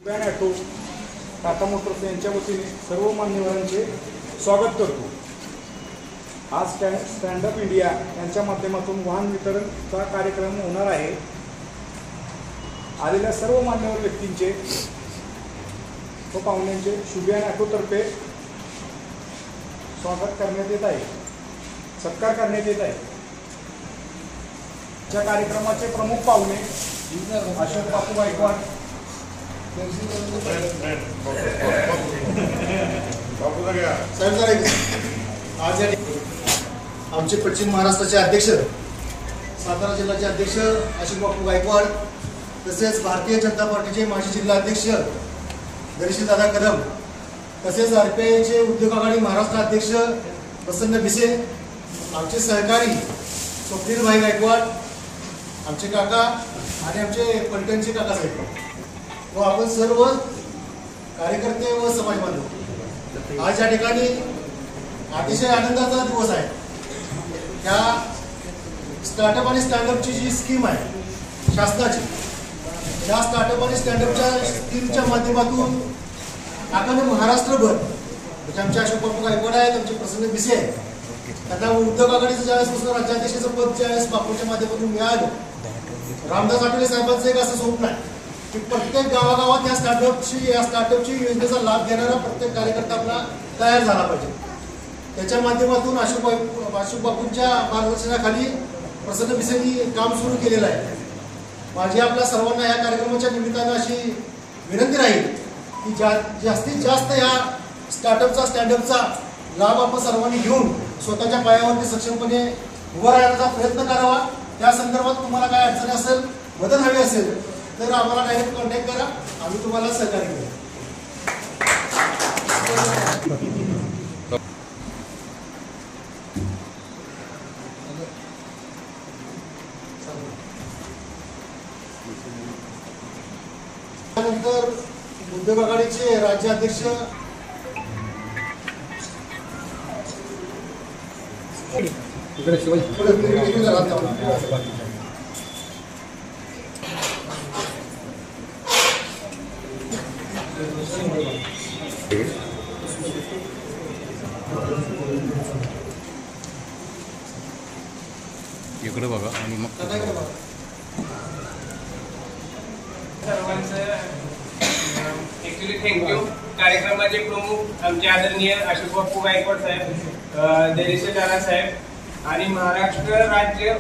Auto Tata Motors यांच्या वतीने सर्व मान्यवरांचे स्वागत करतो। आज स्टँड अप इंडिया यांच्या माध्यमातून वाहन वितरणचा कार्यक्रम होणार आहे। आलेल्या सर्व मान्यवर व्यक्तींचे व पाहुण्यांचे शुभियान ऑटोतर्फे स्वागत करण्यात येत आहे, सत्कार करण्यात येत आहे। या कार्यक्रमाचे प्रमुख पाहुणे अशोक बापू गायकवाड, आज आमचे पश्चिम महाराष्ट्राचे अध्यक्ष, सातारा जिल्ह्याचे अध्यक्ष अशोक बापू गायकवाड, तसेच भारतीय जनता पार्टीचे माजी जिल्हा अध्यक्ष धैर्यशीलदादा कदम, तसेच आरपीआयचे उद्योग आघाडी महाराष्ट्र अध्यक्ष प्रसन्न भिसे, आमचे सहकारी स्वप्नीलभाई गायकवाड, आमचे काका आणि आमचे पलटणचे काका साहेब व आपण सर्व कार्यकर्ते व समाज बांधव, आज या ठिकाणी अतिशय आनंदाचा दिवस आहे। त्या स्टार्टअप आणि स्टँडअपची जी स्कीम आहे शासनाची, या स्टार्टअप आणि स्टँडअपच्या स्कीमच्या माध्यमातून अखंड महाराष्ट्रभर म्हणजे आमचे अशोक बापू गायकवाड आहेत, आमचे प्रसन्न भिसे आहेत, त्यांना उद्योग आघाडीचं ज्यावेळेस राज्याध्यक्षाचं पद ज्यावेळेस बापूच्या माध्यमातून मिळालं, रामदास आठवले साहेबांचं एक असं स्वप्न आहे की प्रत्येक गावागावात या स्टार्टअपची योजनेचा लाभ घेणारा प्रत्येक कार्यकर्ता आपला तयार झाला पाहिजे। त्याच्या माध्यमातून अशोक बापूंच्या मार्गदर्शनाखाली प्रसन्न भिसेंनी काम सुरू केलेलं आहे। माझी आपल्या सर्वांना या कार्यक्रमाच्या निमित्तानं अशी विनंती राहील की जास्तीत जास्त या स्टार्टअपचा स्टँडअपचा लाभ आपण सर्वांनी घेऊन स्वतःच्या पायावरती सक्षमपणे उभा राहण्याचा प्रयत्न करावा। त्या संदर्भात तुम्हाला काय अडचण असेल, मदत हवी असेल तर आम्हाला डायरेक्ट कॉन्टॅक्ट करा, आम्ही तुम्हाला सहकार्य करू। त्यानंतर उद्योग आघाडीचे राज्याध्यक्ष इकडे बघा आणि मग सर्वांचं ॲक्च्युली थँक्यू। कार्यक्रमाचे प्रमुख आमचे आदरणीय अशोक बापू गायकवाड साहेब, धैर्यशीलदादा साहेब आणि महाराष्ट्र राज्य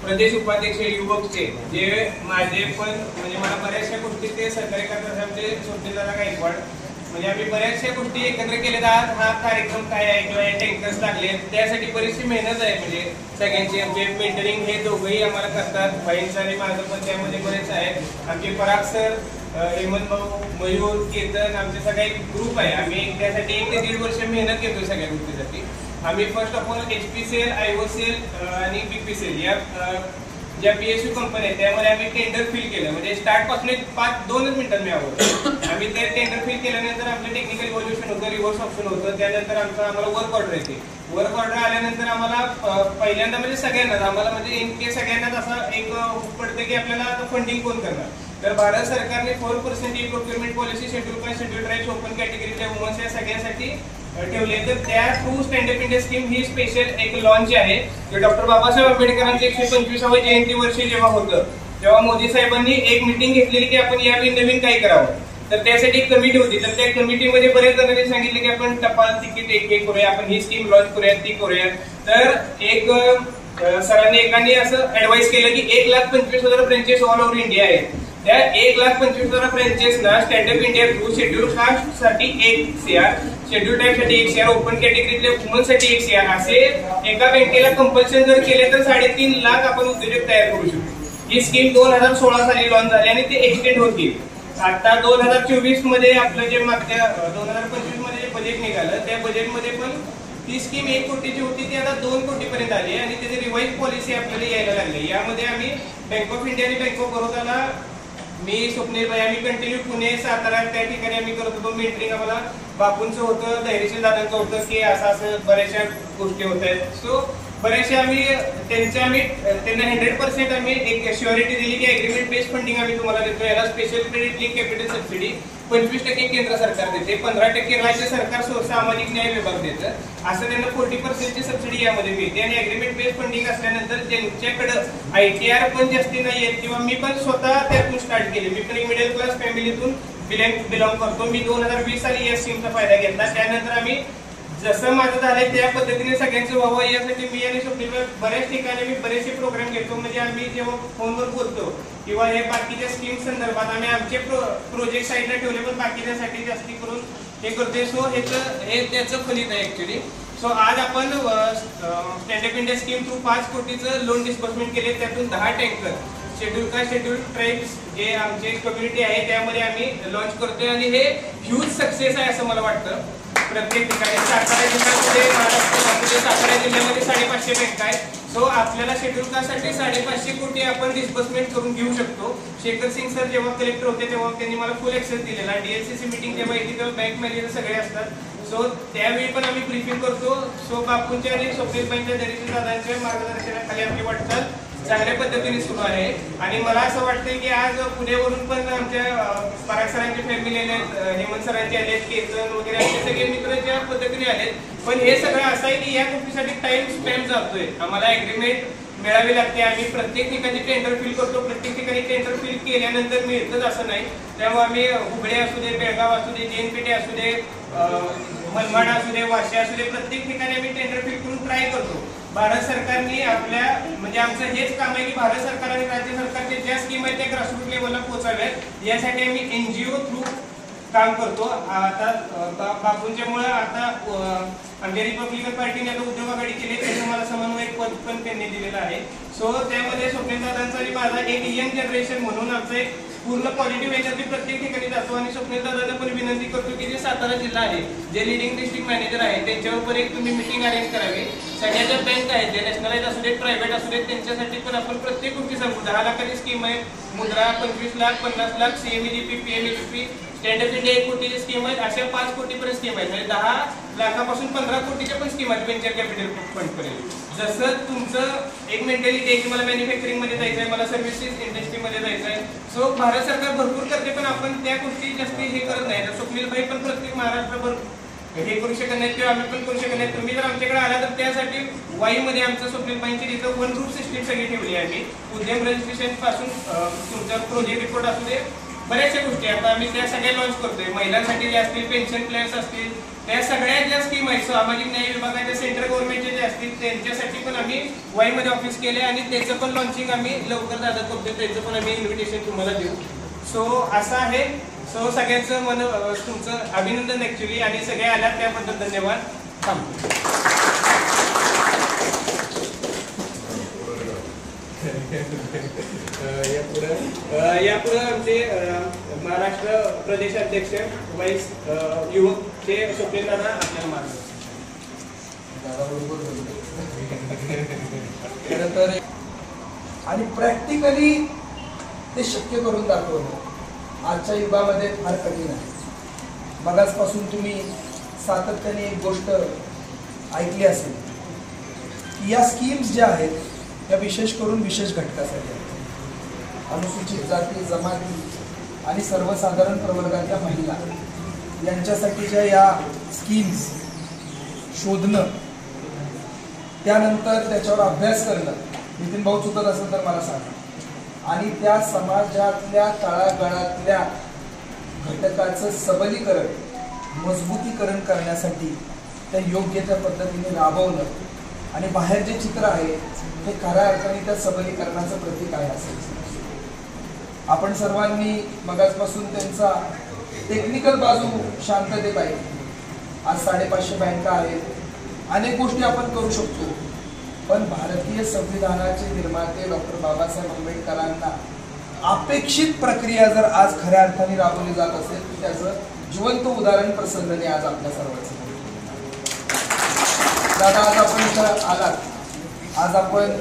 प्रदेश उपाध्यक्ष युवकचे जे माझे पण म्हणजे मला बऱ्याचशा गोष्टी ते सहकार्य करतात, आमचे स्वप्नीलदादा गायकवाड, म्हणजे आम्ही बऱ्याचशा गोष्टी एकत्र केले। आज हा कार्यक्रम काय आहे किंवा हे टँकर्स लागले त्यासाठी बरीचशी मेहनत आहे, म्हणजे सगळ्यांची आमचे मेंटरिंग हे दोघंही आम्हाला करतात, भाईंचं आणि माझं पण त्यामध्ये बरेच आहेत। आमचे पराग सर, हेमंत भाऊ, मयूर, केतन, आमचे सगळे ग्रुप आहे। आम्ही त्यासाठी 1 ते 1.5 वर्ष मेहनत घेतो सगळ्या गोष्टीसाठी। आम्ही first of all HPCL, IOCL आणि BPCL या ज्या PSU कंपनी आहेत त्यामध्ये आम्ही टेंडर फिल केलं, म्हणजे स्टार्ट पासून 2 मिनिटात मी आवडतो। आम्ही ते टेंडर फिल केल्यानंतर आमचं टेक्निकल इव्हॅल्युएशन होतं, रिव्हर्स ऑप्शन होतं, त्यानंतर आम्हाला वर्क ऑर्डर येते। वर्क ऑर्डर आल्यानंतर आम्हाला पहिल्यांदा म्हणजे सगळ्यांनाच आम्हाला म्हणजे इनकेस सगळ्यांनाच असं एक पडतं की आपल्याला आता फंडिंग कोण करणार, तर भारत सरकारने 4% procurement policy schedule caste, schedule tribes, open कॅटेगरीच्या वुमन्स या सगळ्यांसाठी ठेवले। तर त्या through stand up India scheme ही स्पेशल एक लॉन्च आहे। जे डॉक्टर बाबासाहेब आंबेडकरांचे 125वे जयंती वर्षी जेव्हा होतं तेव्हा मोदी साहेबांनी एक मीटिंग घेतलेली की आपण यावेळी नवीन काय करावं, तर त्यासाठी एक कमिटी होती। तर त्या कमिटीमध्ये बरेच जणांनी सांगितले की आपण टपाल तिकीट एक करूया, आपण ही स्कीम लॉन्च करूया, ती करूया। तर एक सरांनी एकाने असं ऍडवाइस केलं की 1,25,000 ब्रँचेस ऑल ओव्हर इंडिया आहेत, त्या 1,25,000 ब्रँचेसना stand up India through schedule caste साठी 1 CR, शेड्यूल टाइप साठी 1 CR, ओपन कॅटेगरीतल्या वुमन साठी 1 CR असे एका बँकेला कंपल्शन जर केले तर 3.5 लाख आपण उद्योजक तयार करू शकतो। ही स्कीम 2016 साली लॉन्च झाली आणि ते एक्सटेंड होती। आता 2024 मध्ये आपलं जे मागच्या 2025 मध्ये जे बजेट निघालं त्या बजेटमध्ये पण ती स्कीम 1 कोटीची होती, ती आता 2 कोटीपर्यंत आली आणि त्याची रिवाइज पॉलिसी आपल्याला यायला लागली। यामध्ये आम्ही बँक ऑफ इंडिया आणि बँक ऑफ बरोडाला मी स्वप्नील भाई आम्ही कंटिन्यू पुणे, सातारा त्या ठिकाणी आम्ही करत होतो मेंटरिंग। आम्हाला बापूंचं होतं, धैर्यशील दादांचं होतं की असं बऱ्याचशा गोष्टी होत आहेत। सो बरेचसे आम्ही त्यांना 100% आम्ही एक श्युरिटी दिली की ऍग्रीमेंट बेस्ड फंडिंग आम्ही तुम्हाला देतो. याला special credit link capital subsidy 25% केंद्र सरकार देते, 15% राज्य सरकार सामाजिक न्याय विभाग देतं. असं त्यांना 40% सबसिडी यामध्ये मिळते. आणि ऍग्रीमेंट बेस्ड फंडिंग असल्यानंतर ज्यांच्याकडे ITR पण जास्ती नाही आहेत किंवा मी पण स्वतः त्यातून स्टार्ट केले, मी पण एक मिडल क्लास फॅमिलीतून बिलॉंग करतो. मी 2020 साली या स्कीमचा फायदा घेतला. त्यानंतर आम्ही जसं माझं झालंय त्या पद्धतीने सगळ्यांचं व्हावं यासाठी मी आणि स्वप्नील बऱ्याच ठिकाणी मी बरेचसे प्रोग्राम घेतो. म्हणजे आम्ही जेव्हा फोनवर बोलतो किंवा हे बाकीच्या स्कीम संदर्भात आम्ही आमचे प्रोजेक्ट साईडला ठेवले, पण बाकीच्यासाठी जास्ती करून हे करतोय. सो हे त्याचं फलित आहे ऍक्च्युली. सो आज आपण stand up India scheme through 5 कोटीचं लोन डिस्बर्समेंट केले. त्यातून 10 टँकर शेड्यूल ट्राईब्स जे आमचे कम्युनिटी आहे त्यामध्ये आम्ही लॉन्च करतोय. आणि हे ह्यूज सक्सेस आहे असं मला वाटतं. प्रत्येक ठिकाणी सातारा जिल्ह्यामध्ये, महाराष्ट्रामध्ये सातारा जिल्ह्यामध्ये 550 बँक आहे. सो आपल्याला शेड्यूल कास्टसाठी 550 कोटी आपण डिस्बर्समेंट करून घेऊ शकतो. शेखर सिंग सर जेव्हा कलेक्टर होते तेव्हा त्यांनी मला फुल ऍक्सेस दिलेला. DLCC मीटिंग जेव्हा येते तेव्हा बँक मॅनेजर सगळे असतात. सो त्यावेळी पण आम्ही ब्रीफिंग करतो. सो बापूंच्या आणि स्वप्नीलबाईंच्या दरीचे दादांच्या मार्गदर्शनाखाली आपली वाटचाल चांगल्या पद्धतीने सुरू आहे. आणि मला असं वाटतंय की आज पुण्यावरून पण आमच्या पराग सरांचे फॅमिली आलेत, हेमंत सरांचे आलेत, केतन वगैरे असे सगळे मित्र ज्या पद्धतीने आलेत. पण हे सगळं असं आहे की या गोष्टीसाठी टाइम स्पेंड जातोय. आम्हाला ऍग्रीमेंट मिळावी लागते. आम्ही प्रत्येक ठिकाणी टेंडर फिल करतो. प्रत्येक ठिकाणी टेंडर फिल केल्यानंतर मिळतच असं नाही. त्यामुळे आम्ही हुबळे असू दे, बेळगाव असू दे, JNPT असू दे, मनमाड असू दे, वाशी असू दे, प्रत्येक ठिकाणी आम्ही टेंडर फिल करून ट्राय करतो. भारत सरकारने आपल्या म्हणजे आमचं हेच काम आहे की भारत सरकार आणि राज्य सरकारच्या ज्या स्कीम आहेत त्या ग्रासरूट लेवलला पोहोचाव्यात यासाठी आम्ही NGO थ्रू काम करतो. आता बापूंच्यामुळे आता आमच्या रिपब्लिकन पार्टीने आता उद्योग आघाडी केली, त्याचं मला समन्वयक पद पण त्यांनी दिलेलं आहे. सो त्यामध्ये स्वप्नील दादांचा आणि माझा एक यंग जनरेशन म्हणून आमचं एक पूर्ण पॉझिटिव्ह एनर्जी प्रत्येक ठिकाणी जातो. आणि स्वप्नील दादांना पण विनंती करतो की जे सातारा जिल्हा आहे, जे लिडिंग डिस्ट्रिक्ट मॅनेजर आहे त्यांच्यावर एक तुम्ही मीटिंग अरेंज करावी. सगळ्या ज्या बँक आहेत, जे नॅशनलाइज असू देत, प्रायव्हेट असू देत, त्यांच्यासाठी पण आपण प्रत्येक गोष्टी सांगू. 10 लाखाची स्कीम आहे, मुद्रा 25 lakh, 50 lakh, CMEGP, PMEGP, stand up India 1 कोटीची स्कीम आहेत. अशा 5 कोटीपर्यंत स्कीम आहेत. म्हणजे 10 लाखापासून 15 कोटीच्या पण स्कीम आहेत व्हेंचर कॅपिटल फंड पर्यंत. जसं तुमचं एक मेंटॅलिटी आहे की मला मॅन्युफॅक्चरिंग मध्ये जायचं आहे, मला सर्व्हिसेस इंडस्ट्रीमध्ये जायचं आहे. सो भारत सरकार भरपूर करते पण आपण त्या गोष्टी जास्ती हे करत नाही. स्वप्नीलबाई पण प्रत्येक महाराष्ट्रभर हे करू शकत नाही किंवा आम्ही पण करू शकत नाही. तुम्ही जर आमच्याकडे आला तर त्यासाठी वाईमध्ये आमचं स्वप्नीलबाईंची तिथं 1 ग्रुप सिस्टीम सगळी ठेवली आहे. आम्ही उद्यम रजिस्ट्रेशन पासून तुमचा प्रोजेक्ट रिपोर्ट असू दे, बऱ्याचशा गोष्टी आता आम्ही त्या सगळ्या लॉन्च करतोय. महिलांसाठी जे असतील, पेन्शन प्लॅन्स असतील, त्या सगळ्या ज्या स्कीम आहेत सामाजिक न्याय विभागाच्या सेंट्रल गव्हर्नमेंटचे जे असतील त्यांच्यासाठी पण आम्ही वाईमध्ये ऑफिस केले आणि त्याचं पण लॉन्चिंग आम्ही लवकर दादा करतोय. त्याचं पण आम्ही इन्व्हिटेशन तुम्हाला देऊ. सो असं आहे. सो सगळ्यांचं तुमचं अभिनंदन ऍक्च्युली आणि सगळे आल्यात त्याबद्दल धन्यवाद. थांबतो. यापुढे आमचे महाराष्ट्र प्रदेश अध्यक्ष वाईस युवक ते स्वप्नील दादा आपल्याला मार्गदर्शन. खरं तर आणि प्रॅक्टिकली ते शक्य करून दाखवलं आजच्या युगामध्ये फार कठीण आहे. मगाचपासून तुम्ही सातत्याने एक गोष्ट ऐकली असेल की या स्कीम्स ज्या आहेत त्या विशेष करून विशेष घटकासाठी आहेत. अनुसूचित जाती, जमाती आणि सर्वसाधारण प्रवर्गातल्या महिला यांच्यासाठीच्या या स्कीम्स शोधणं, त्यानंतर त्याच्यावर अभ्यास करणं, नितीन भाऊ चुकत असेल तर मला सांगा, आणि त्या समाजातल्या तळागाळातल्या घटकाचं सबलीकरण, मजबूतीकरण करण्यासाठी त्या योग्य त्या पद्धतीने राबवणं आणि बाहेर जे चित्र आहे हे खऱ्या अर्थाने त्या सबलीकरणाचं प्रतीक आहे असं आपण सर्वांनी मगाचपासून त्यांचा टेक्निकल बाजू शांतते पाहिजे. आज 550 बँका आहेत, अनेक गोष्टी आपण करू शकतो, पण भारतीय संविधानाचे निर्माते डॉक्टर बाबासाहेब आंबेडकरांना अपेक्षित प्रक्रिया जर आज खऱ्या अर्थाने राबवली जात असेल तर त्याचं जिवंत उदाहरण प्रसंगाने आज आपल्या सर्वांचं. दादा आज आपण इथं आलात, आज आपण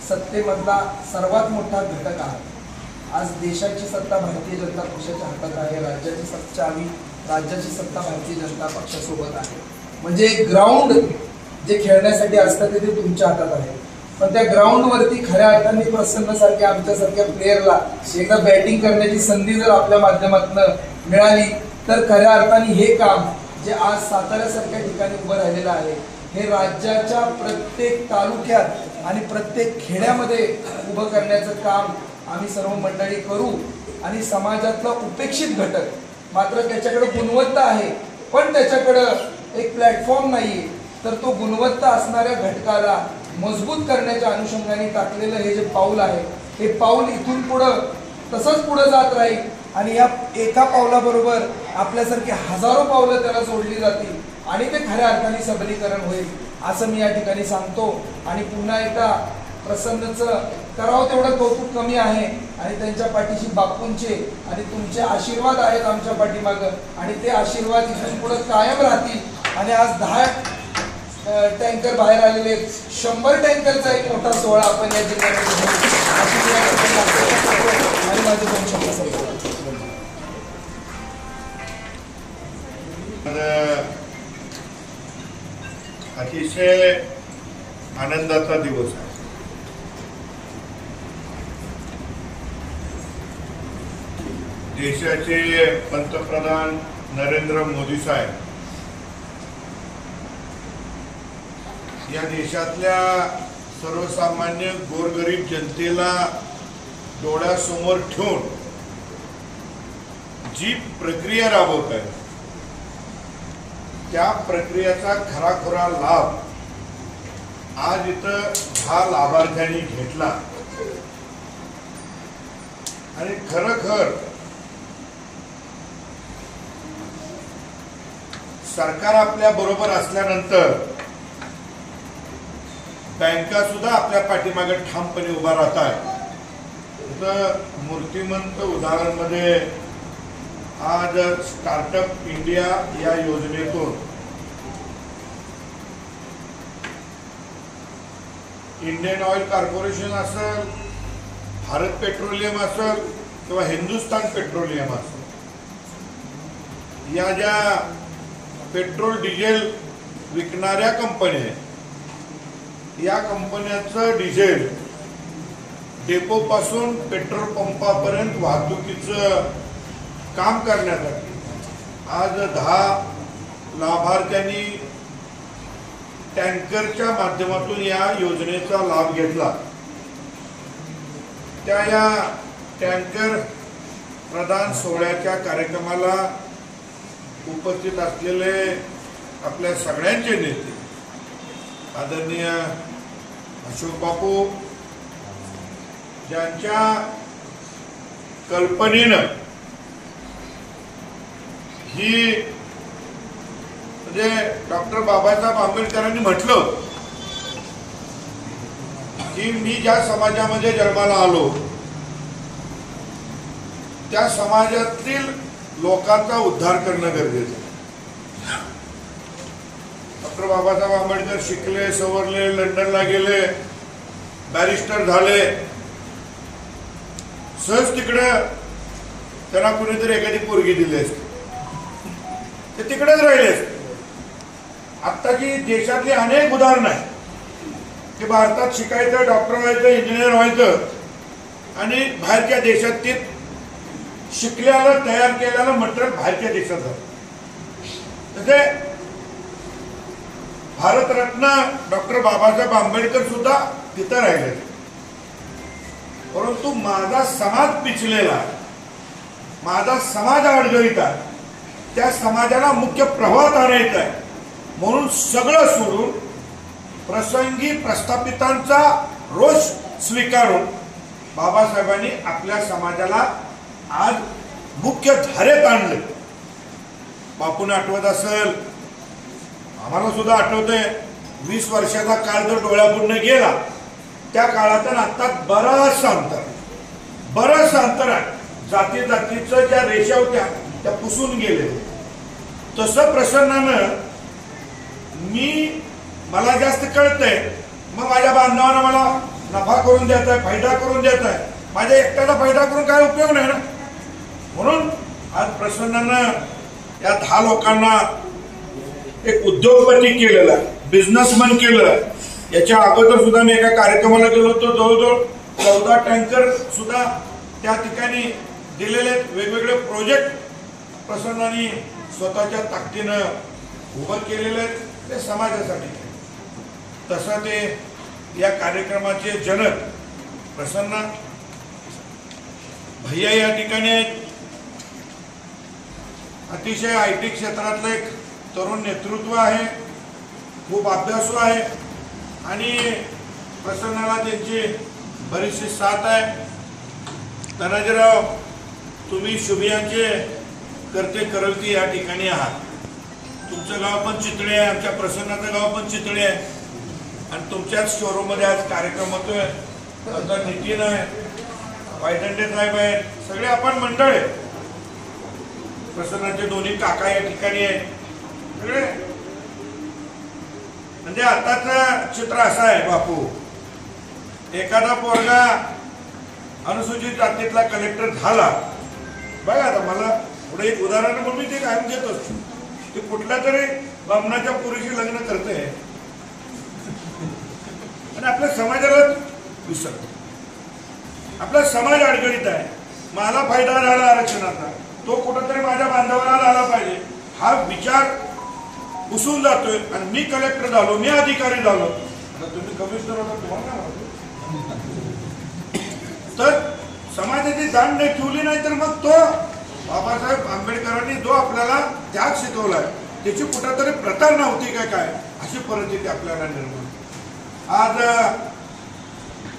सत्तेमधला सर्वात मोठा घटक आहात. आज देशाची सत्ता भारतीय जनता पक्षाच्या हातात आहे, राज्याची सत्ता भारतीय जनता पक्षासोबत आहे. म्हणजे ग्राउंड जे खेळण्यासाठी असतात ते तुमच्या हातात आहे, पण त्या ग्राउंडवरती खऱ्या अर्थाने प्रसन्नसारख्या आमच्यासारख्या प्लेअरला एकदा बॅटिंग करण्याची संधी जर आपल्या माध्यमातून मिळाली तर खऱ्या अर्थाने हे काम जे आज साताऱ्यासारख्या ठिकाणी उभं राहिलेलं आहे हे राज्याच्या प्रत्येक तालुक्यात आणि प्रत्येक खेड्यामध्ये उभं करण्याचं काम आम्ही सर्व मंडळी करू. आणि समाजातला उपेक्षित घटक मात्र त्याच्याकडे गुणवत्ता आहे पण त्याच्याकडं एक प्लॅटफॉर्म नाहीये, तर तो गुणवत्ता असणाऱ्या घटकाला मजबूत करण्याच्या अनुषंगाने टाकलेलं हे जे पाऊल आहे हे पाऊल इथून पुढं तसंच पुढं जात राहील आणि या एका पावलाबरोबर आपल्यासारखी हजारो पावलं त्याला जोडली जातील आणि ते खऱ्या अर्थाने सबलीकरण होईल असं मी या ठिकाणी सांगतो. आणि पुन्हा एकदा प्रसन्नचं करावं तेवढं कौतुक कमी आहे आणि त्यांच्या पाठीशी बापूंचे आणि तुमचे आशीर्वाद आहेत आमच्या पाठीमागं आणि ते आशीर्वाद इथून पुढे कायम राहतील. आणि आज 10 टँकर बाहेर आलेले 100 टँकरचा एक मोठा सोहळा आपण या जिल्ह्यामध्ये आणि माझे 2 शब्द संपवतो. अतिशय आनंदाचा दिवस आहे. देशाचे पंतप्रधान नरेंद्र मोदी साहेब या देशातल्या सर्वसामान्य गोरगरीब जनतेला डोळ्यासमोर ठेवून जी प्रक्रिया राबवत आहे त्या प्रक्रियेचा खराखुरा लाभ आज इथं 10 लाभार्थ्यांनी घेतला. आणि खरखर सरकार आपल्या बरोबर असल्यानंतर बँका सुद्धा आपल्या पाठीमागे ठामपणे उभा राहत आहे. मूर्तिमंत उदाहरण मध्ये आज स्टार्टअप इंडिया या योजनेतून इंडियन ऑइल कॉर्पोरेशन असेल, भारत पेट्रोलियम असेल किंवा हिंदुस्तान पेट्रोलियम असेल, या ज्या पेट्रोल डिझेल विकणाऱ्या कंपन्या आहेत या कंपन्याचं डिझेल डेपो पासून पेट्रोल पंपापर्यंत वाहतुकीचं काम करण्यासाठी आज 10 लाभार्थ्यांनी टँकरच्या माध्यमातून या योजनेचा लाभ घेतला. त्या या टँकर प्रदान सोहळ्याच्या कार्यक्रमाला उपस्थित असलेले आपल्या सगळ्यांचे नेते आदरणीय अशोक बापू ज्यांच्या कल्पनेनं ही म्हणजे डॉक्टर बाबासाहेब आंबेडकरांनी म्हटलं की मी ज्या समाजामध्ये जन्माला आलो त्या समाजातील लोकांचा उद्धार करणं गरजेचं आहे. डॉक्टर बाबासाहेब आंबेडकर शिकले, सवरले, लंडनला गेले, बॅरिस्टर झाले. सहज तिकडं त्यांना कुणीतरी एखादी पोरगी दिली असते ते तिकडेच राहिले असते. आत्ताची देशातली अनेक उदाहरणं आहेत की भारतात शिकायचं, डॉक्टर व्हायचं, इंजिनियर व्हायचं आणि बाहेरच्या देशातील शिकल्याला तयार केलेलं मटेरियल बाहेरच्या देशात जातं. तसे भारतरत्न डॉक्टर बाबासाहेब आंबेडकर सुद्धा तिथं राहिले, परंतु माझा समाज पिछलेला आहे, माझा समाज अडगळीत आहे, त्या समाजाला मुख्य प्रवाहात आणायचं आहे म्हणून सगळं सोडून प्रसंगी प्रस्थापितांचा रोष स्वीकारून बाबासाहेबांनी आपल्या समाजाला आज मुख्य धारेत आणले. बापूंना आठवत असेल, आम्हाला सुद्धा आठवतंय 20 वर्षाचा काळ जर डोळ्यापुढे गेला त्या काळातून आता बरंच अंतर आहे. जाती जातीचं ज्या रेषा होत्या त्या पुसून गेले. तसं प्रसन्नानं मला जास्त कळतंय, मग माझ्या बांधवांना मला नफा करून द्यायचा आहे, फायदा करून द्यायचा आहे, माझ्या एकट्याचा फायदा करून काय उपयोग नाही ना. म्हणून आज प्रसन्नानं या 10 लोकांना एक उद्योगपती केलेला आहे. बिझनेसमन केलं. याच्या अगोदर सुद्धा मी एका कार्यक्रमाला गेलो होतो. जवळजवळ 14 टँकर सुद्धा त्या ठिकाणी दिलेले वेगवेगळे प्रोजेक्ट प्रसन्नांनी स्वतःच्या ताकदीनं उभं केलेले आहेत ते समाजासाठी. तसं ते या कार्यक्रमाचे जनक प्रसन्न भैया या ठिकाणी आहेत. अतिशय IT क्षेत्रातलं एक तरुण नेतृत्व आहे, खूप अभ्यासू आहे आणि प्रसन्नाला त्यांची बरीचशी साथ आहे. धनाजीराव, तुम्ही शुभियांचे करते करलती या ठिकाणी आहात. तुमचं गाव पण चितळे आहे, आमच्या प्रसन्नाचं गाव पण चितळे आहे आणि तुमच्याच शोरूम मध्ये आज कार्यक्रम होतोय. आता नितीन आहे, वायदंडे साहेब आहेत, सगळे आपण मंडळ आहे. प्रसन्नाचे दोन्ही काका या ठिकाणी आहेत सगळे. म्हणजे आताच चित्र असं आहे बापू, एखादा पोरगा अनुसूचित जातीतला कलेक्टर झाला. बघा आता मला पुढे एक उदाहरण म्हणून मी ते कायम घेत असतो. ते कुठल्या तरी बामणाच्या पुरीशी लग्न करते आणि आपल्या समाजाला विसरतो. आपला समाज अडगळीत आहे. मला फायदा झाला आरक्षणाचा, तो कुठंतरी माझ्या बांधवाला झाला पाहिजे हा विचार घुसून जातोय. आणि मी कलेक्टर झालो, मी अधिकारी झालो, आता तुम्ही कमिशनर होता तुम्हाला तर समाजाची जाण नाही ठेवली नाही तर मग तो बाबासाहेब आंबेडकरांनी जो आपल्याला त्याग शिकवलाय त्याची कुठेतरी प्रथा नव्हती काय अशी परिस्थिती आपल्याला निर्माण. आज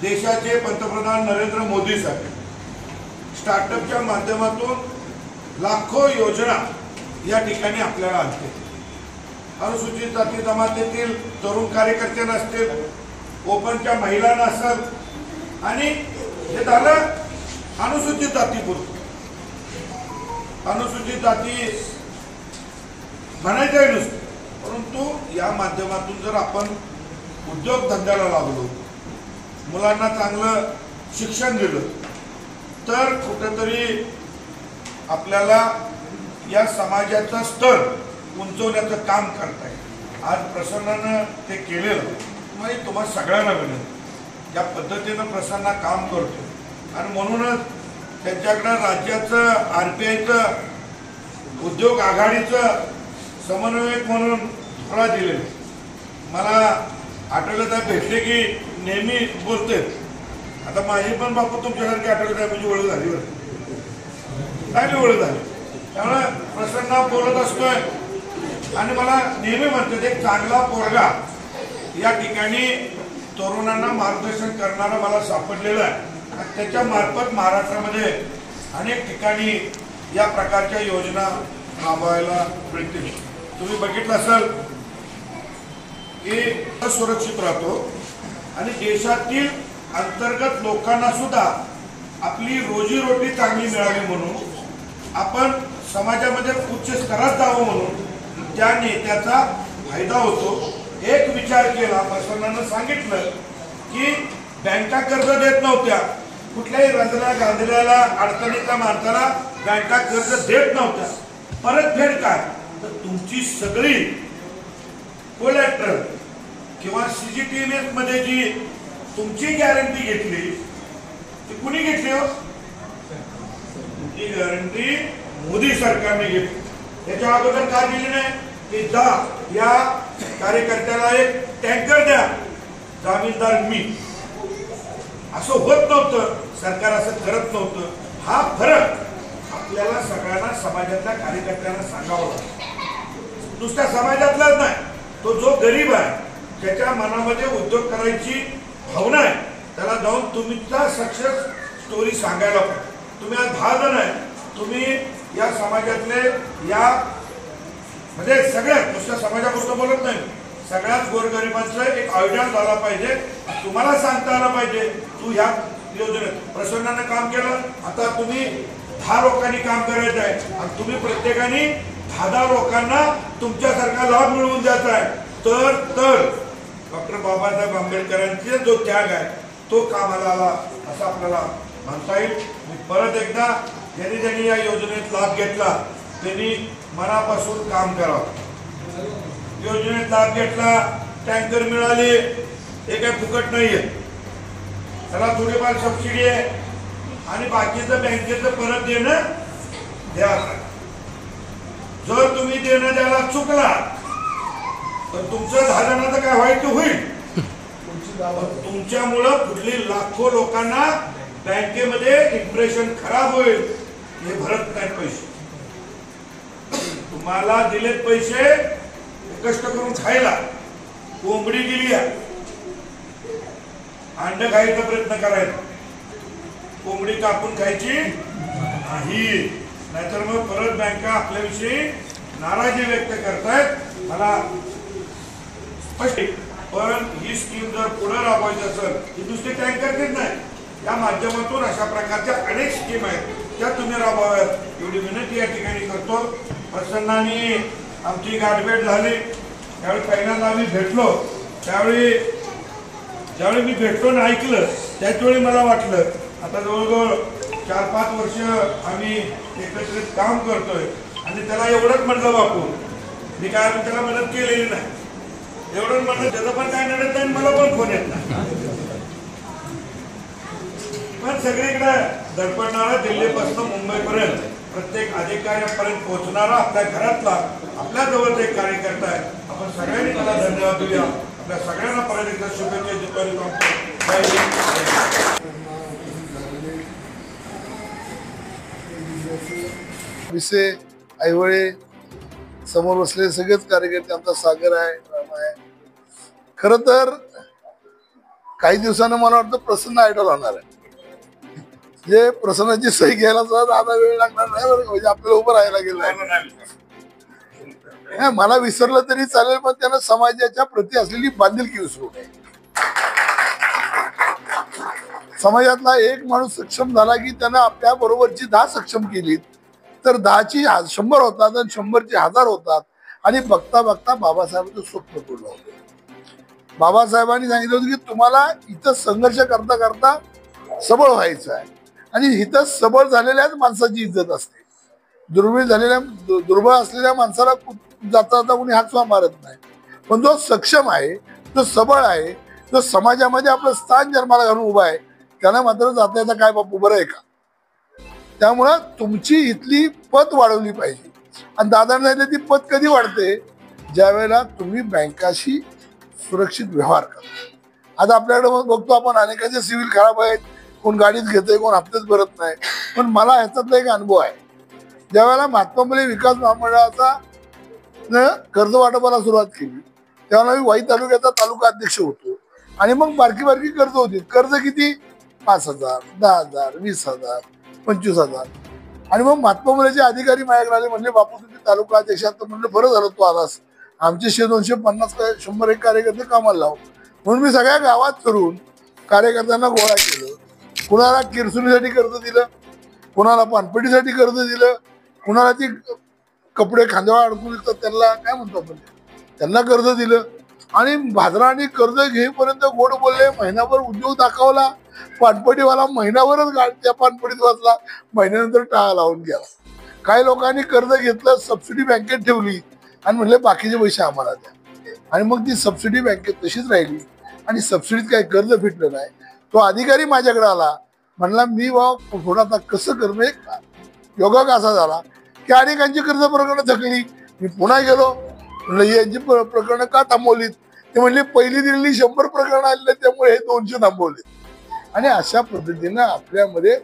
देशाचे पंतप्रधान नरेंद्र मोदी साहेब स्टार्टअपच्या माध्यमातून लाखो योजना या ठिकाणी आपल्याला आणते. अनुसूचित जाती जमातीतील तरुण कार्यकर्त्यांना असतील, ओपनच्या महिलांना असेल आणि हे झालं अनुसूचित जातीपुरतं. अनुसूचित जाती म्हणायचं नसतं, परंतु या माध्यमातून जर आपण उद्योगधंद्याला लागलो, मुलांना चांगलं शिक्षण दिलं तर कुठेतरी आपल्याला या समाजाचा स्तर उंचवण्याचं काम करता येईल. आज प्रसन्नानं ते केलेलं म्हणजे तुम्हाला सगळ्यांना विनंती, ज्या पद्धतीनं प्रसन्ना काम करतो आणि म्हणूनच त्यांच्याकडं राज्याचं RPIचं उद्योग आघाडीचं समन्वयक म्हणून धोळा दिलेलं. मला आठवलं भेटले की नेहमी बोलते. आता माझी पण बापू तुमच्यासारखी आठवलं म्हणजे ओळख झाली, चांगली ओळख झाली. त्यामुळे प्रसन्न बोलत असतोय आणि मला नेहमी म्हणते एक चांगला पोरगा या ठिकाणी तरुणांना मार्गदर्शन करणारा मला सापडलेला आहे. आणि त्याच्या मार्फत महाराष्ट्रामध्ये अनेक ठिकाणी या प्रकारच्या योजना राबवायला मिळतील. तुम्ही बघितलं असाल की सुरक्षित राहतो आणि देशातील अंतर्गत लोकांना सुद्धा आपली रोजीरोटी चांगली मिळावी म्हणून आपण समाजामध्ये उच्च स्तरात जावं म्हणून त्या नेत्याचा फायदा होतो. एक विचार केला, प्रसन्नानं सांगितलं की बँका कर्ज देत नव्हत्या, कुठल्याही रंजला गांधीला अडचणीच्या माणसाला बँका कर्ज देत नव्हत्या. परतफेड काय तर तुमची सगळी कोलॅटरल किंवा CGTNS मध्ये जी तुमची गॅरंटी घेतली ती कुणी घेतली हो? तुमची गॅरंटी मोदी सरकारने घेतली. त्याच्या अगोदर का दिली नाही की जा या कार्यकर्त्याला एक टँकर द्या, जामीनदार मी. असं होत नव्हतं, सरकार असं करत नव्हतं. हा फरक आपल्याला सगळ्यांना समाजातल्या कार्यकर्त्यांना सांगावा लागतो. नुसत्या समाजातलाच नाही, तो जो गरीब आहे त्याच्या मनामध्ये उद्योग करायची भावना आहे त्याला जाऊन तुमचा सक्सेस स्टोरी सांगायला पाहिजे. तुम्ही आज 10 जण आहे, तुम्ही या समाजातले या म्हणजे सगळ्यात नुसत्या समाजापुरतं बोलत नाही, सगळ्याच गोरगरिबांचं एक आयोजन झाला पाहिजे. तुम्हाला सांगता आलं पाहिजे तू ह्या योजनेत प्रसन्नानं काम केलं, आता तुम्ही 10 लोकांनी काम करायचं आहे आणि तुम्ही प्रत्येकाने 10 लोकांना तुमच्यासारखा लाभ मिळवून द्यायचा आहे. तर डॉक्टर बाबासाहेब आंबेडकरांचे जो त्याग आहे तो कामाला आला असं आपल्याला म्हणता येईल. मी परत एकदा ज्यांनी या योजनेत लाभ घेतला त्यांनी मनापासून काम करावं. योजनेत लाभ घेतला टँकर मिळाले हे काही फुकट नाहीये, त्याला थोडीफार सबसिडी आहे आणि बाकीचं बँकेचं परत देणं द्यावं. जर तुम्ही देणं द्यायला चुकला तर तुमचं 10 जणांचं काय व्हायचं होईल. तुमच्यामुळं कुठली लाखो लोकांना बँकेमध्ये इम्प्रेशन खराब होईल. हे भरत नाही पैसे, तुम्हाला दिलेत पैसे कष्ट करून खायला. कोंबडी दिली आहे, अंड खायचा प्रयत्न करायचा, कोंबडी कापून खायची नाही. नाहीतर मग परत बँका आपल्याविषयी नाराजी व्यक्त करतायत. मला स्पष्ट. पण ही स्कीम जर पुढे राबवायची असेल, ही दुसरी टँकरचीच नाही, या माध्यमातून अशा प्रकारच्या अनेक स्कीम आहेत त्या तुम्ही राबवाव्यात एवढी विनंती या ठिकाणी करतो. प्रसन्नाने आमची गाठभेट झाली. त्यावेळी पहिल्यांदा आम्ही भेटलो, ज्यावेळी मी भेटलो आणि ऐकलं त्याचवेळी मला वाटलं आता जवळजवळ 4-5 वर्ष आम्ही एकत्रित काम करतोय आणि त्याला एवढंच म्हणलं बापू, मी काय त्याला मदत केलेली नाही, एवढंच म्हणलं. त्याचं पण काय नडत नाही, मला पण फोन येत नाही. पण सगळीकडे धडपडणारा दिल्लीपासून मुंबईपर्यंत प्रत्येक अधिकाऱ्यापर्यंत पोहोचणारा आपल्या घरातला आपल्या जवळचा एक कार्यकर्ता आहे. आपण सगळ्यांनी त्याला धन्यवाद देऊया. आपल्या सगळ्यांना परत एकदा शुभेच्छा देतो. विसे, ऐवळे, समोर बसलेले सगळेच कार्यकर्ते, आमचा सागर आहे, राम आहे. खर तर काही दिवसानं मला वाटतं प्रसन्न आयडॉल होणार आहे. जे प्रसन्नाची सही घ्यायला सुद्धा आता वेळ लागणार नाही बरं, म्हणजे आपल्याला उभं राहायला गेलं. मला विसरलं तरी चालेल, पण त्यानं समाजाच्या प्रती असलेली बांधिलकी विसरू नये. समाजातला एक माणूस सक्षम झाला की त्यानं आपल्या बरोबरची 10 सक्षम केली, तर 10ची 100 होतात आणि 100ची 1000 होतात. आणि बघता बघता बाबासाहेबांचं स्वप्न पूर्ण होतं. बाबासाहेबांनी सांगितलं होतं की तुम्हाला इथं संघर्ष करता करता सबळ व्हायचं आहे, आणि इथं सबळ झालेल्याच माणसाची इज्जत असते. दुर्बळ असलेल्या माणसाला जाता जाता कोणी हात सुद्धा मारत नाही. पण जो सक्षम आहे, जो सबळ आहे, जो समाजामध्ये आपलं स्थान जन्माला घालून उभा आहे, त्याला मात्र जाता येता काय बापू बरं आहे का. त्यामुळं तुमची इथली पत वाढवली पाहिजे. आणि दादांना ती पत कधी वाढते, ज्या वेळेला तुम्ही बँकाशी सुरक्षित व्यवहार करता. आता आपल्याकडे बघतो आपण अनेकांचे सिव्हिल खराब आहेत, कोण गाडीत घेतोय, कोण हप्तेच भरत नाही. पण मला ह्याच्यातला एक अनुभव आहे. ज्या वेळेला महात्मा फुले विकास महामंडळाचा कर्ज वाटपाला सुरुवात केली, त्यावेळेला मी वाई तालुक्याचा तालुका अध्यक्ष होतो. आणि मग बारकी बारकी कर्ज होती. कर्ज किती? 5,000, 10,000, 20,000, 25,000. आणि मग महात्मा फुलेचे अधिकारी माझ्याकडे आले, म्हणले बापू तुम्ही तालुका अध्यक्ष आहात. म्हणलं बरं झालं तू आलास, आमचे 100-250 100 एक कार्यकर्ते कामाला लाव. म्हणून मी सगळ्या गावात फिरून कार्यकर्त्यांना गोळा केलं. कुणाला किरसुनीसाठी कर्ज दिलं, कुणाला पानपट्टीसाठी कर्ज दिलं, कुणाला ती कपडे खांद्यावर अडकून येतात त्यांना काय म्हणतो आपण, त्यांना कर्ज दिलं. आणि भाजराने कर्ज घेईपर्यंत गोड बोलले. महिनाभर उद्योग दाखवला. पानपट्टीवाला महिनाभरच त्या पानपट्टीत वाचला, महिन्यानंतर टाळा लावून गेला. काही लोकांनी कर्ज घेतलं, सबसिडी बँकेत ठेवली आणि म्हणले बाकीचे पैसे आम्हाला द्या. आणि मग ती सबसिडी बँकेत तशीच राहिली आणि सबसिडीत काही कर्ज फिटलं नाही. तो अधिकारी माझ्याकडे आला, म्हणला मी थोडा आता कसं करणं. योगा असा झाला की अनेकांची कर्ज प्रकरणं थकली. मी पुन्हा गेलो, म्हणलं यांची प्रकरणं का थांबवलीत. ते म्हणले पहिली दिलेली 100 प्रकरणं आलेले, त्यामुळे हे 200 थांबवले. आणि अशा पद्धतीनं आपल्यामध्ये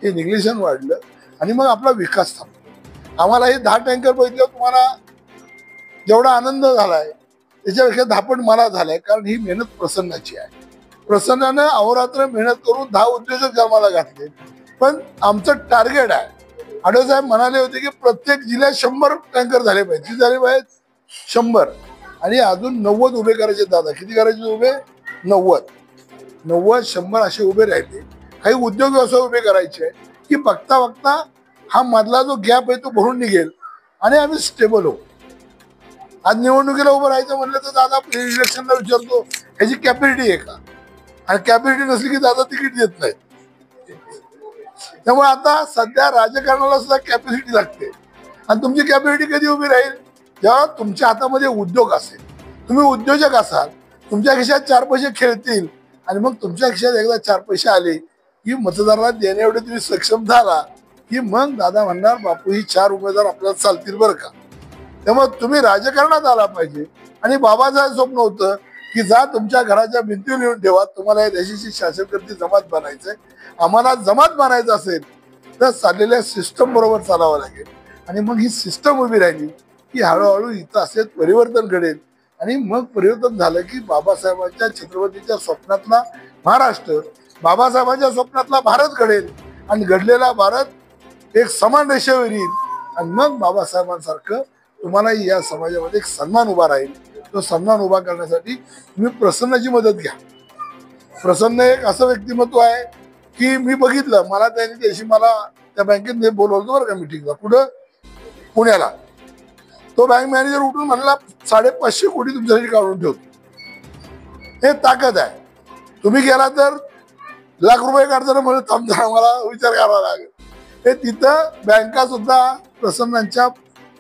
हे निग्लेशन वाढलं आणि मग आपला विकास थांबला. आम्हाला हे 10 टँकर बघितल्यावर तुम्हाला जेवढा आनंद झालाय त्याच्यापेक्षा 10 पट मला झालाय. कारण ही मेहनत प्रसन्नाची आहे. प्रसन्नानं अहोरात्र मेहनत करून 10 उद्योजक जन्माला घातले. पण आमचं टार्गेट आहे, आढळसाहेब म्हणाले होते की प्रत्येक जिल्ह्यात 100 टँकर झाले पाहिजे. किती झाले पाहिजेत? 100. आणि अजून 90 उभे करायचे. दादा किती करायचे उभे? 90. 100 असे उभे राहिले. काही उद्योग व्यवसाय उभे करायचे की बघता बघता हा मधला जो गॅप आहे तो भरून निघेल आणि आम्ही स्टेबल होऊ. आज निवडणुकीला उभं राहायचं म्हणलं तर दादा इलेक्शनला विचारतो ह्याची कॅपॅसिटी आहे का, आणि कॅपॅसिटी नसली की दादा तिकीट देत नाही. त्यामुळे आता सध्या राजकारणाला सुद्धा कॅपॅसिटी लागते. आणि तुमची कॅपॅसिटी कधी उभी राहील? जेव्हा तुमच्या हातामध्ये उद्योग असेल, तुम्ही उद्योजक असाल, तुमच्या खिशात 4 पैसे खेळतील आणि मग तुमच्या खिशात एकदा 4 पैसे आले की मतदाराला देण्या एवढे तुम्ही सक्षम झाला की मग दादा म्हणणार बापू ही 4 उमेदवार आपल्याला चालतील बरं का. त्यामुळे तुम्ही राजकारणात आला पाहिजे. आणि बाबाचं स्वप्न होतं की जा तुमच्या घराच्या भिंतीवर लिहून ठेवा तुम्हाला या देशाची शासनकर्ती जमात बनायचंय. आम्हाला जमात बनायचं असेल तर चाललेल्या सिस्टम बरोबर चालावं लागेल. आणि मग ही सिस्टम उभी राहिली की हळूहळू इथं असे परिवर्तन घडेल. आणि मग परिवर्तन झालं की बाबासाहेबांच्या छत्रपतीच्या स्वप्नातला महाराष्ट्र, बाबासाहेबांच्या स्वप्नातला भारत घडेल. आणि घडलेला भारत एक समान रेषेवर येईल. आणि मग बाबासाहेबांसारखं तुम्हाला या समाजामध्ये एक सन्मान उभा राहील. तो सन्मान उभा करण्यासाठी तुम्ही प्रसन्नाची मदत घ्या. प्रसन्न एक असं व्यक्तिमत्व आहे की मी बघितलं, मला त्यांनी त्याशी मला त्या बँकेत बोलवलं बरं का मिटिंगला, कुठं पुण्याला. तो बँक मॅनेजर उठून म्हणला 550 कोटी तुमच्यासाठी काढून ठेवतो. हे ताकद आहे. तुम्ही गेला तर लाख रुपये काढताना म्हणून आम्हाला विचार करावा लागेल. हे तिथं बँका सुद्धा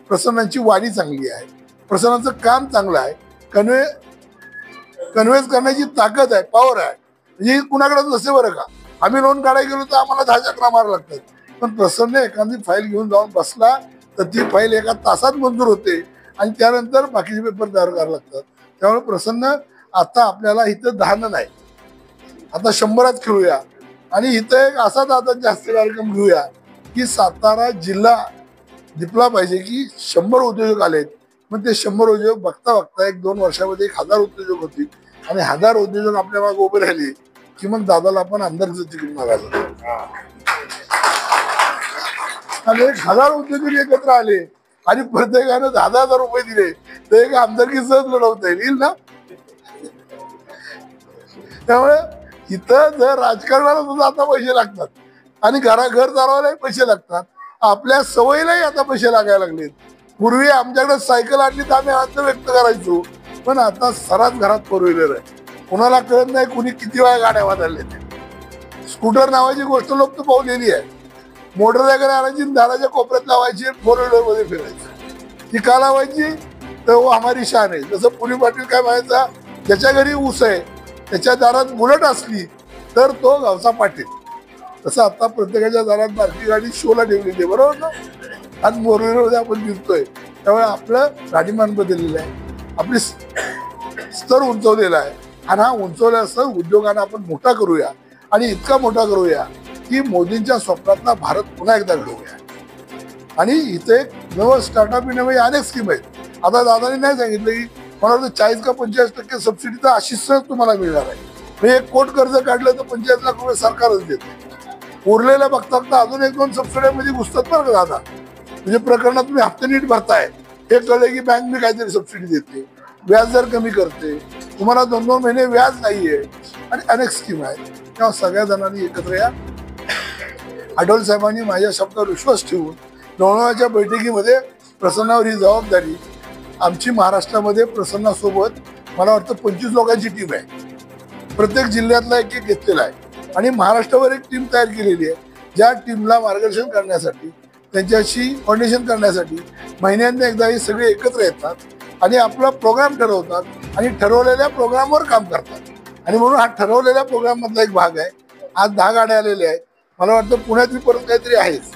प्रसन्नांची वाणी चांगली आहे. प्रसन्नाचं काम चांगलं आहे. कन्व्हेन्स करण्याची ताकद आहे, पॉवर आहे. म्हणजे कुणाकडे नसते बरं का. आम्ही लोन काढायला गेलो तर आम्हाला 10 चक्रा मारावं लागतात. पण प्रसन्न एखादी फाईल घेऊन जाऊन बसला तर ती फाईल एका तासात मंजूर होते आणि त्यानंतर बाकीचे पेपर तयार करावे लागतात. त्यामुळे प्रसन्न आता आपल्याला इथं 10 नाही, आता 100 खेळूया. आणि इथं एक असा दादा जास्त कार्यक्रम घेऊया की सातारा जिल्हा दिपला पाहिजे की 100 उद्योजक आलेत. मग ते 100 उद्योजक बघता बघता 1-2 वर्षामध्ये 1000 उद्योजक होतील. आणि 1000 उद्योजक आपल्या मागे उभे राहिले की मग दादाला आपण आमदारचं तिकीट मागायला. आणि 1000 उद्योजक एकत्र आले आणि प्रत्येकानं 10,000 रुपये दिले तर एक आमदारकी सहज लढवता येईल ना. त्यामुळे इथं जर राजकारणाला सुद्धा आता पैसे लागतात आणि घर चालवायलाही पैसे लागतात. आपल्या सवयीलाही आता पैसे लागायला लागलेत. पूर्वी आमच्याकडे सायकल आणली तर आम्ही आनंद व्यक्त करायचो, पण आता सरास घरात 4 व्हीलर आहे. कोणाला कळत नाही कुणी किती वेळा गाड्या वाढवल्या. स्कूटर नावाची गोष्ट लोक तर पावलेली आहे. मोटरसायकल आणायची, दाराच्या कोपऱ्यात लावायची, 4 व्हीलर मध्ये फिरायची. ती का लावायची तर वो हमारी शान आहे. जसं पुणे पाटील काय म्हणायचा, ज्याच्या घरी ऊस आहे त्याच्या दारात बुलेट असली तर तो गावचा पाटील. तसं आता प्रत्येकाच्या दारात बारकी गाडी शोला ठेवलेली आहे, बरोबर ना. आणि 4 व्हीलरमध्ये आपण दिसतोय. त्यामुळे आपलं राहणीमान बदललेलं आहे, आपली स्तर उंचवलेला आहे. आणि हा उंचवला असं उद्योगांना आपण मोठा करूया आणि इतका मोठा करूया की मोदींच्या स्वप्नातला भारत पुन्हा एकदा घडवूया. आणि इथे नवं स्टार्टअप इंडियामध्ये अनेक स्कीम आहेत. आता दादानी नाही सांगितलं की मला वाटतं 40 का 45% सबसिडी तर अशी सहज तुम्हाला मिळणार आहे. म्हणजे 1 कोटी कर्ज काढलं तर 45 लाख रुपये सरकारच देते. उरलेल्या बघता अजून 1-2 सबसिडीमध्ये घुसतात बरं का दादा. म्हणजे प्रकरणात तुम्ही हप्ते नीट भरताय हे कळलं की बँक मी काहीतरी सबसिडी देते, व्याज दर कमी करते, तुम्हाला 2-2 महिने व्याज नाहीये आणि अनेक स्कीम आहेत. तेव्हा सगळ्या जणांनी एकत्र या. आढळराव साहेबांनी माझ्या शब्दावर विश्वास ठेवून लोणावळ्याच्या बैठकीमध्ये प्रसन्नावर ही जबाबदारी. आमची महाराष्ट्रामध्ये प्रसन्नासोबत मला वाटतं 25 लोकांची टीम आहे. प्रत्येक जिल्ह्यातला एक घेतलेला आहे आणि महाराष्ट्रावर एक टीम तयार केलेली आहे. ज्या टीमला मार्गदर्शन करण्यासाठी, त्यांच्याशी कॉर्डिनेशन करण्यासाठी महिन्यांनी एकदा हे सगळे एकत्र येतात आणि आपला प्रोग्राम ठरवतात आणि ठरवलेल्या प्रोग्रामवर काम करतात. आणि म्हणून हा ठरवलेल्या प्रोग्राम मधला एक भाग आहे. आज 10 गाड्या आलेल्या आहेत. मला वाटतं पुण्यात परत काहीतरी आहेच.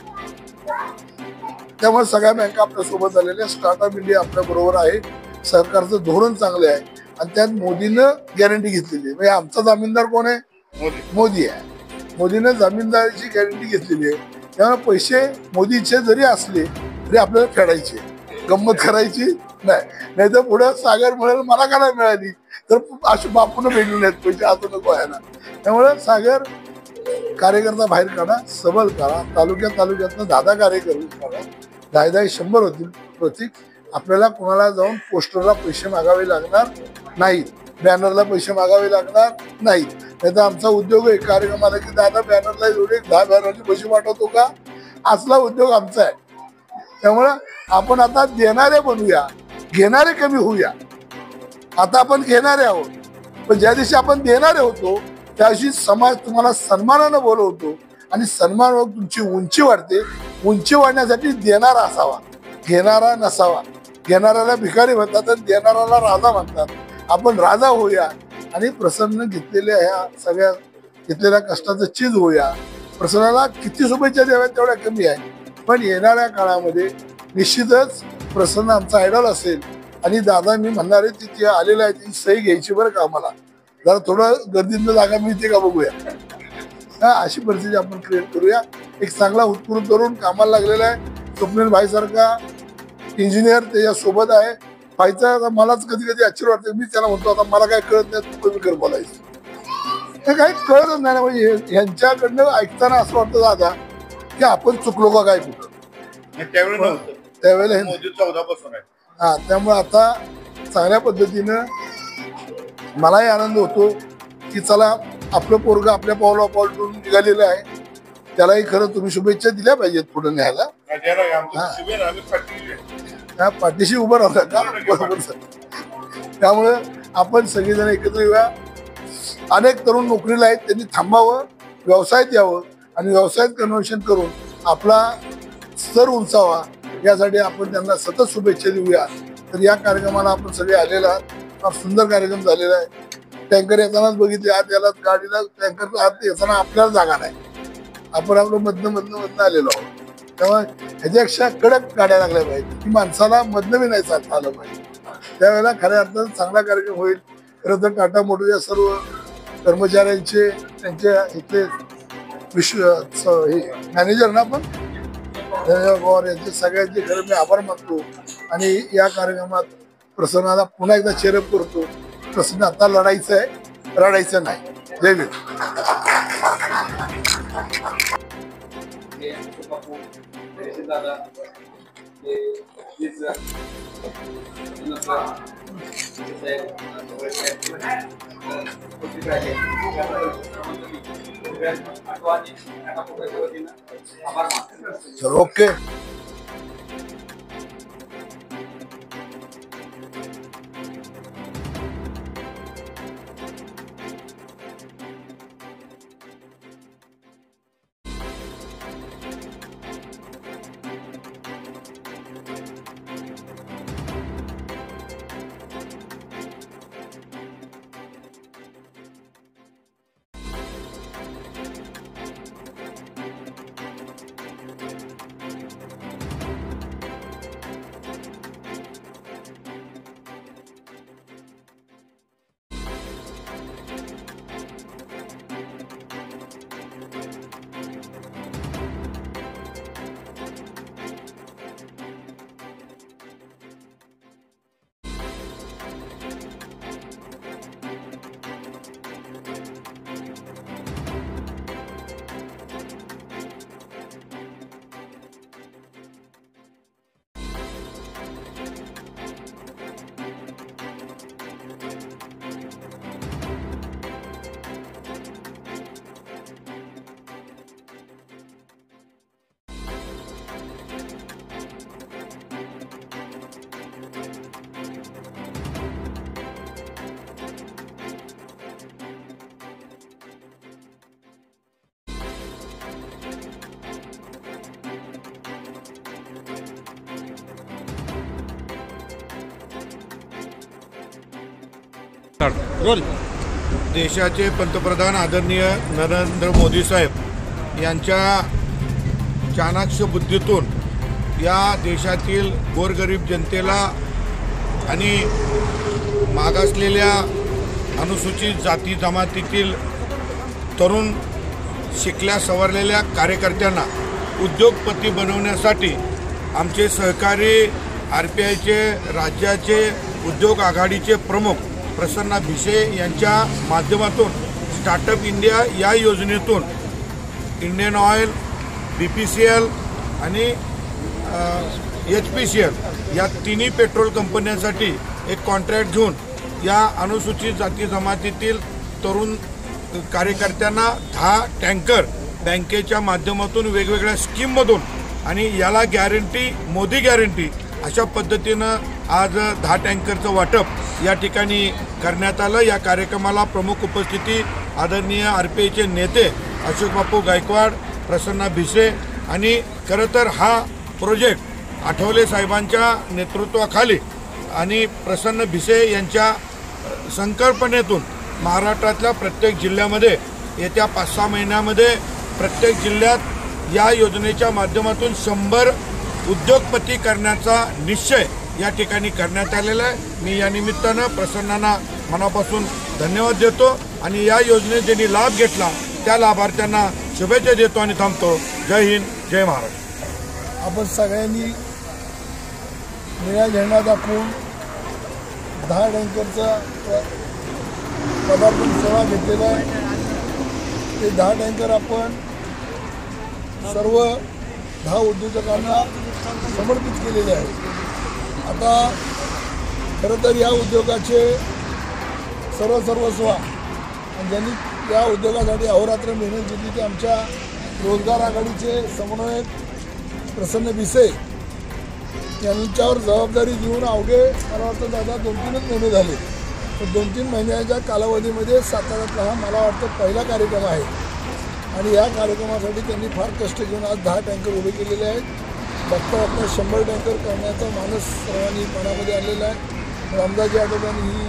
त्यामुळे सगळ्या बँका आपल्या सोबत आलेल्या. स्टार्टअप इंडिया आपल्या बरोबर आहे. सरकारचं धोरण चांगलं आहे आणि त्यात मोदीनं गॅरंटी घेतलेली आहे. म्हणजे आमचा जामीनदार कोण आहे? मोदी आहे. मोदीनं जामीनदारीची गॅरंटी घेतलेली आहे. त्यामुळे पैसे मोदीचे जरी असले तरी आपल्याला फेडायचे, गंमत करायची नाही तर पुढे सागर मिळेल मला का नाही मिळाली तर अशी बापून भेटले नाहीत पैसे, असं नको आहे ना. त्यामुळे सागर कार्यकर्ता बाहेर काढा, सबल करा. तालुक्यातनं 10 कार्यकर्ते काढा. 10 100 होतील प्रतीक. आपल्याला कोणाला जाऊन पोस्टरला पैसे मागावे लागणार नाहीत, बॅनरला पैसे मागावे लागणार नाहीत. नाही तर आमचा उद्योग आहे, कार्यक्रम आला की दादा बॅनरला एवढे 10 बॅनरचे पैसे पाठवतो का, असला उद्योग आमचा आहे. त्यामुळं आपण आता देणारे बनूया, घेणारे कमी होऊया. आता आपण घेणारे आहोत, पण ज्या दिवशी आपण देणारे होतो त्या दिवशी समाज तुम्हाला सन्मानानं बोलवतो आणि सन्मान तुमची उंची वाढते. उंची वाढण्यासाठी देणारा असावा, घेणारा नसावा. घेणाऱ्याला भिकारी म्हणतात आणि देणाऱ्याला राजा म्हणतात. आपण राजा होऊया आणि प्रसन्न घेतलेल्या ह्या सगळ्या घेतलेल्या कष्टाचं चीज होऊया. प्रसन्नाला किती शुभेच्छा द्याव्यात तेवढ्या कमी आहे, पण येणाऱ्या काळामध्ये निश्चितच प्रसन्न आमचा आयडॉल असेल. आणि दादा मी म्हणणारे तिथे आलेला आहे ती सही घ्यायची बरं का, आम्हाला जरा थोडं गर्दीतनं जागा मिळते का बघूया. अशी परिस्थिती आपण क्रिएट करूया. एक चांगला उत्कृष्ट तरुण कामाला लागलेला आहे, स्वप्नील भाई सारखा इंजिनियर त्याच्या सोबत आहे. व्हायचा मलाच कधी कधी आश्चर्य वाटतं. मी त्याला म्हणतो आता मला काय कळत नाही, तू कमी कर बोलायचं. हे काही कळतच नाही ना. म्हणजे ह्यांच्याकडनं ऐकताना असं वाटतं दादा की आपण चुकलो का काय कुठं. त्यावेळेला मोदी 14 पासून आहे. हा, त्यामुळे आता चांगल्या पद्धतीनं मलाही आनंद होतो की चला आपलं पोरग आपल्या पावला पाऊल ठेवून निघालेलं आहे. त्यालाही खरं तुम्ही शुभेच्छा दिल्या पाहिजेत पुढे न्यायला. पाठीशी उभं राहता का बरोबर सर. त्यामुळे आपण सगळेजण एकत्र येऊया. अनेक तरुण नोकरीला आहेत, त्यांनी थांबावं, व्यवसायात यावं आणि व्यवसायात कन्व्हर्शन करून आपला स्तर उंचावा यासाठी आपण त्यांना सतत शुभेच्छा देऊया. तर या कार्यक्रमाला आपण सगळे आलेला आहात. फार सुंदर कार्यक्रम झालेला आहे. टँकर येतानाच बघितले, आत याला गाडीला टँकर आत येताना आपल्याला जागा नाही, आपण आपलं मधनं आलेलो आहोत. तेव्हा ह्याच्यापेक्षा कडक गाड्या लागल्या पाहिजे की माणसाला मधनं बी नाही चालता आलं पाहिजे. त्यावेळेला खऱ्या अर्थानं चांगला कार्यक्रम होईल. खरं तर टाटा मोटरच्या सर्व कर्मचाऱ्यांचे, त्यांच्या इथले मॅनेजर ना पण पवार यांचे सगळ्यांचे खरं मी आभार मानतो. आणि या कार्यक्रमात प्रसन्नाला पुन्हा एकदा चेअरअप करतो. प्रसन्न आता लढायचं आहे, रडायचं नाही. जय भीम. ओके. देशाचे पंतप्रधान आदरणीय नरेंद्र मोदी साहेब यांच्या चाणाक्ष बुद्धीतून या देशातील गोरगरीब जनतेला आणि मागासलेल्या अनुसूचित जाती जमातीतील तरुण शिकल्या सवरलेल्या कार्यकर्त्यांना उद्योगपती बनवण्यासाठी आमचे सहकारी RPIचे राज्याचे उद्योग आघाडीचे प्रमुख प्रसन्ना भिसे यांच्या माध्यमातून स्टार्टअप इंडिया या योजनेतून इंडियन ऑइल, BPCL आणि HPCL या तिन्ही पेट्रोल कंपन्यांसाठी एक कॉन्ट्रॅक्ट घेऊन या अनुसूचित जाती जमातीतील तरुण कार्यकर्त्यांना 10 टँकर बँकेच्या माध्यमातून वेगवेगळ्या स्कीममधून आणि याला गॅरंटी मोदी गॅरंटी अशा पद्धतीनं आज 10 टँकरचं वाटप या ठिकाणी करण्यात आलं. या कार्यक्रमाला प्रमुख उपस्थिती आदरणीय RPIचे नेते अशोक बापू गायकवाड, प्रसन्ना भिसे आणि खरं तर हा प्रोजेक्ट आठवले साहेबांच्या नेतृत्वाखाली आणि प्रसन्न भिसे यांच्या संकल्पनेतून महाराष्ट्रातल्या प्रत्येक जिल्ह्यामध्ये येत्या 5-6 महिन्यामध्ये प्रत्येक जिल्ह्यात या योजनेच्या माध्यमातून 100 उद्योगपती करण्याचा निश्चय या ठिकाणी करण्यात आलेला आहे। मी या निमित्तानं प्रसन्नांना मनापासून धन्यवाद देतो आणि या योजनेत ज्यांनी लाभ घेतला त्या लाभार्थ्यांना शुभेच्छा देतो आणि थांबतो। जय हिंद, जय महाराष्ट्र। आपण सगळ्यांनी निळा झेंडा दाखवून 10 टँकरचा पदार्पण सेवा घेतलेला आहे। ते 10 टँकर आपण सर्व 10 उद्योजकांना समर्पित केलेले आहे। आता खरं तर या उद्योगाचे सर्वस्व आणि ज्यांनी या उद्योगासाठी अहोरात्र मेहनत घेतली ते आमच्या रोजगार आघाडीचे समन्वयक प्रसन्न भिसे यांच्यावर जबाबदारी देऊन अवघे मला वाटतं दादा 2-3 महिने झाले। तर 2-3 महिन्याच्या कालावधीमध्ये साताऱ्यातला हा मला वाटतं पहिला कार्यक्रम आहे आणि या कार्यक्रमासाठी त्यांनी फार कष्ट घेऊन आज 10 टँकर उभे केलेले आहेत। बघता 100 टँकर करण्याचा मानस सर्वांनी मनामध्ये आणलेला आहे। रामदासजी आठवड्यांनी ही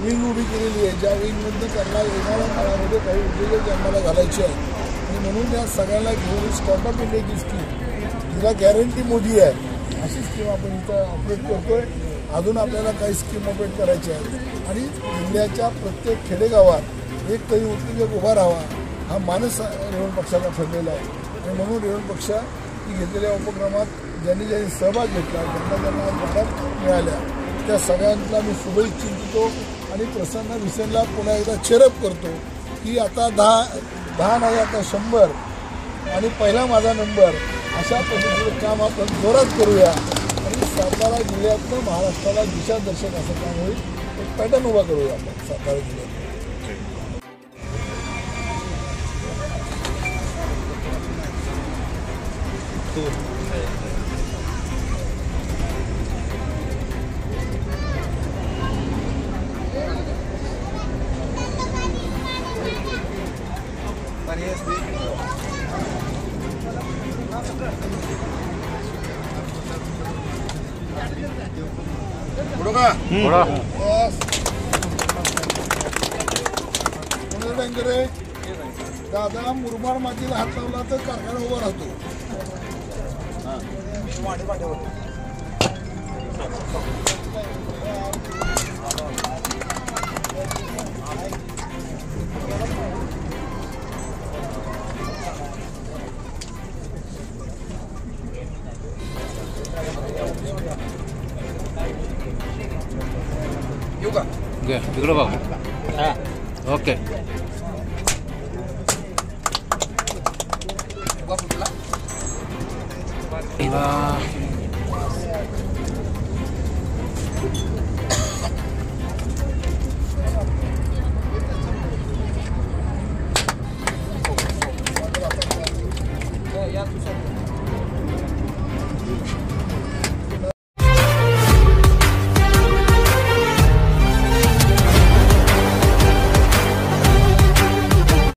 विंग उभी केलेली आहे, ज्या विंगमधून करणार येणाऱ्या काळामध्ये काही उद्योजक जन्माला घालायचे आहेत आणि म्हणून या सगळ्यांना घेऊन स्टार्टअप इंडियाची स्कीम जिला गॅरंटी मोदी आहे अशी स्कीम आपण इथं ऑपरेट करतोय। अजून आपल्याला काही स्कीम ऑपरेट करायच्या आहेत आणि जिल्ह्याच्या प्रत्येक खेडेगावात एक तरी उद्योजक उभा राहावा हा मानस रेवण पक्षाचा ठरलेला आहे आणि म्हणून रेवण पक्षाने घेतलेल्या उपक्रमात ज्यांनी सहभाग घेतला ज्यांना आज वाढत मिळाल्या त्या सगळ्यांना मी शुभेच्छा चिंतितो आणि प्रसन्न भिसेंना पुन्हा एकदा चेअरअप करतो की आता 10 नाही आता 100 आणि पहिला माझा नंबर अशा पद्धतीचं काम आपण जोरात करूया आणि सातारा जिल्ह्यातनं महाराष्ट्राला दिशादर्शक असं काम होईल। एक पॅटर्न उभा करूया आपण सातारा जिल्ह्यात। टँकर आहे दादा मुरबाड मातीला हात लावला तर कारखाना उभा राहतो। येऊ का इकडं बघा। ओके फुटला